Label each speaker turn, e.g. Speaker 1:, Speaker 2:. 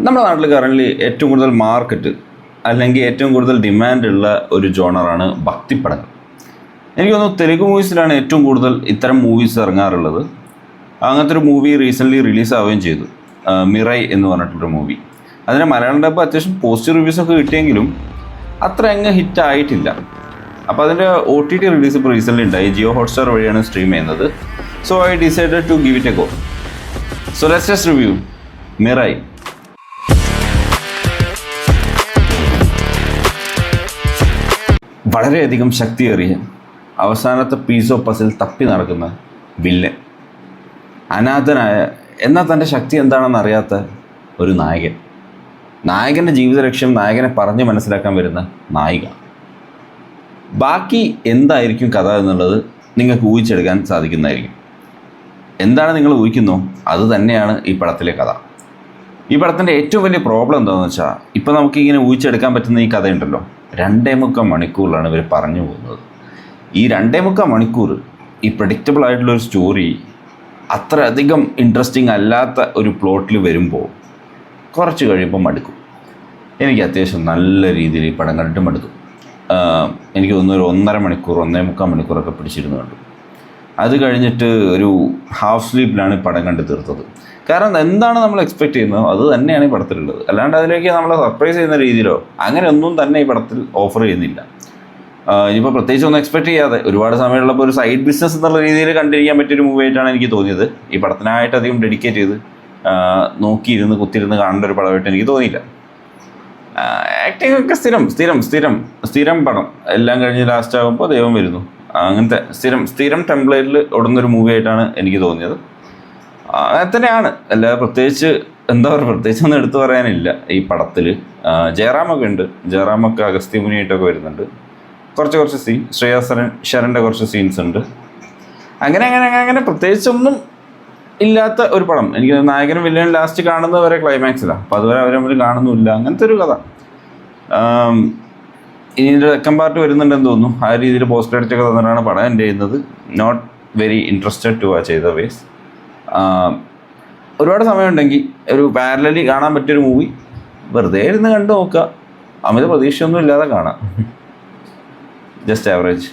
Speaker 1: നമ്മുടെ നാട്ടിൽ കറൻ്റ് ഏറ്റവും കൂടുതൽ മാർക്കറ്റ് അല്ലെങ്കിൽ ഏറ്റവും കൂടുതൽ ഡിമാൻഡുള്ള ഒരു ജോണറാണ് ഭക്തിപ്പടങ്ങൾ. എനിക്ക് തോന്നുന്നു തെലുങ്ക് മൂവീസിലാണ് ഏറ്റവും കൂടുതൽ ഇത്തരം മൂവീസ് ഇറങ്ങാറുള്ളത്. അങ്ങനത്തെ ഒരു മൂവി റീസെൻ്റ്ലി റിലീസാവുകയും ചെയ്തു, മിറൈ എന്ന് പറഞ്ഞിട്ടൊരു മൂവി. അതിന് മലയാളം ഡബ്ബ് അത്യാവശ്യം പോസിറ്റീവ് റിവ്യൂസൊക്കെ കിട്ടിയെങ്കിലും അത്ര അങ്ങ് ഹിറ്റായിട്ടില്ല. അപ്പോൾ അതിൻ്റെ OTT റിലീസ് ഇപ്പോൾ റീസെൻ്റ്ലി ഉണ്ടായി. ജിയോ ഹോട്ട്സ്റ്റാർ വഴിയാണ് സ്ട്രീം ചെയ്യുന്നത്. So I decided to give it a go. So let's just review Mirai. വളരെയധികം ശക്തിയേറിയ അവസാനത്തെ പീസ് ഓഫ് പസിൽ തപ്പി നടക്കുന്ന വില്ലൻ, അനാഥനായ എന്നാൽ തൻ്റെ ശക്തി എന്താണെന്ന് അറിയാത്ത ഒരു നായകൻ, നായകൻ്റെ ജീവിത ലക്ഷ്യം നായകനെ പറഞ്ഞ് മനസ്സിലാക്കാൻ വരുന്ന നായിക. ബാക്കി എന്തായിരിക്കും കഥ എന്നുള്ളത് നിങ്ങൾക്ക് ഊഹിച്ചെടുക്കാൻ സാധിക്കുന്നതായിരിക്കും. എന്താണ് നിങ്ങൾ ഊഹിക്കുന്നോ അത് തന്നെയാണ് ഈ പടത്തിലെ കഥ. ഈ പടത്തിൻ്റെ ഏറ്റവും വലിയ പ്രോബ്ലം എന്താണെന്ന് വെച്ചാൽ, ഇപ്പോൾ നമുക്കിങ്ങനെ ഊഹിച്ചെടുക്കാൻ പറ്റുന്ന ഈ കഥയുണ്ടല്ലോ, 2.25 മണിക്കൂറിലാണ് ഇവർ പറഞ്ഞു പോകുന്നത്. ഈ 2.25 മണിക്കൂർ ഈ പ്രഡിക്റ്റബിൾ ആയിട്ടുള്ളൊരു സ്റ്റോറി അത്രയധികം ഇൻട്രസ്റ്റിംഗ് അല്ലാത്ത ഒരു പ്ലോട്ടിൽ വരുമ്പോൾ കുറച്ച് കഴിയുമ്പോൾ മടുക്കും. എനിക്ക് അത്യാവശ്യം നല്ല രീതിയിൽ ഈ പടം കണ്ടിട്ട് മടുത്തു. എനിക്ക് തോന്നുന്നു ഒരു 1.5 മണിക്കൂർ 1.25 മണിക്കൂറൊക്കെ പിടിച്ചിരുന്നു കണ്ടു. അത് കഴിഞ്ഞിട്ട് ഒരു ഹാഫ് സ്ലീപ്പിലാണ് ഈ പടം കണ്ട് തീർത്തത്. കാരണം എന്താണ് നമ്മൾ എക്സ്പെക്റ്റ് ചെയ്യുന്നത് അത് തന്നെയാണ് ഈ പടത്തിലുള്ളത്. അല്ലാണ്ട് അതിലേക്ക് നമ്മളെ സർപ്രൈസ് ചെയ്യുന്ന രീതിയിലോ അങ്ങനെ ഒന്നും തന്നെ ഈ പടത്തിൽ ഓഫർ ചെയ്യുന്നില്ല. ഇനിയിപ്പോൾ പ്രത്യേകിച്ച് ഒന്നും എക്സ്പെക്റ്റ് ചെയ്യാതെ ഒരുപാട് സമയമുള്ളപ്പോൾ ഒരു സൈഡ് ബിസിനസ് എന്നുള്ള രീതിയിൽ കണ്ടിരിക്കാൻ പറ്റിയൊരു മൂവി ആയിട്ടാണ് എനിക്ക് തോന്നിയത്. ഈ പടത്തിനായിട്ട് അധികം ഡെഡിക്കേറ്റ് ചെയ്ത് നോക്കിയിരുന്ന് കുത്തിയിരുന്ന് കാണേണ്ട ഒരു പടമായിട്ട് എനിക്ക് തോന്നിയില്ല. ആക്ടിങ് ഒക്കെ സ്ഥിരം പടം എല്ലാം കഴിഞ്ഞ് ലാസ്റ്റ് ആകുമ്പോൾ ദൈവം വരുന്നു, അങ്ങനത്തെ സ്ഥിരം ടെംപ്ലേറ്റിൽ ഓടുന്നൊരു മൂവി ആയിട്ടാണ് എനിക്ക് തോന്നിയത്. അങ്ങനെ തന്നെയാണ്. അല്ലാതെ പ്രത്യേകിച്ച് പ്രത്യേകിച്ചൊന്നും എടുത്തു പറയാനില്ല ഈ പടത്തിൽ. ജയറാമൊക്കെ ഉണ്ട്. ജയറാമൊക്കെ അഗസ്ത്യമുനിയായിട്ടൊക്കെ വരുന്നുണ്ട്. കുറച്ച് സീൻ, ശ്രേയ ശരൻ്റെ കുറച്ച് സീൻസ് ഉണ്ട്. അങ്ങനെ പ്രത്യേകിച്ചൊന്നും ഇല്ലാത്ത ഒരു പടം. എനിക്ക് നായകനും വില്ലനും ലാസ്റ്റ് കാണുന്നത് വരെ ക്ലൈമാക്സിലാണ്. അപ്പോൾ അതുവരെ അവർ തമ്മിൽ കാണുന്നുമില്ല. അങ്ങനത്തെ ഒരു കഥ. ഇനി ഇതിൻ്റെ സെക്കൻഡ് പാർട്ട് വരുന്നുണ്ടെന്ന് തോന്നുന്നു. ആ രീതിയിൽ പോസ്റ്റർ അടിച്ചൊക്കെ തന്നിട്ടാണ് പടം എൻ്റെ ചെയ്യുന്നത്. Not very interested to watch ചെയ്ത വേസ്. ഒരുപാട് സമയമുണ്ടെങ്കിൽ ഒരു പാരലലി കാണാൻ പറ്റിയൊരു മൂവി വെറുതെ ഇരുന്ന് കണ്ടു നോക്കുക. അമിത പ്രതീക്ഷയൊന്നും ഇല്ലാതെ കാണാം. Just average.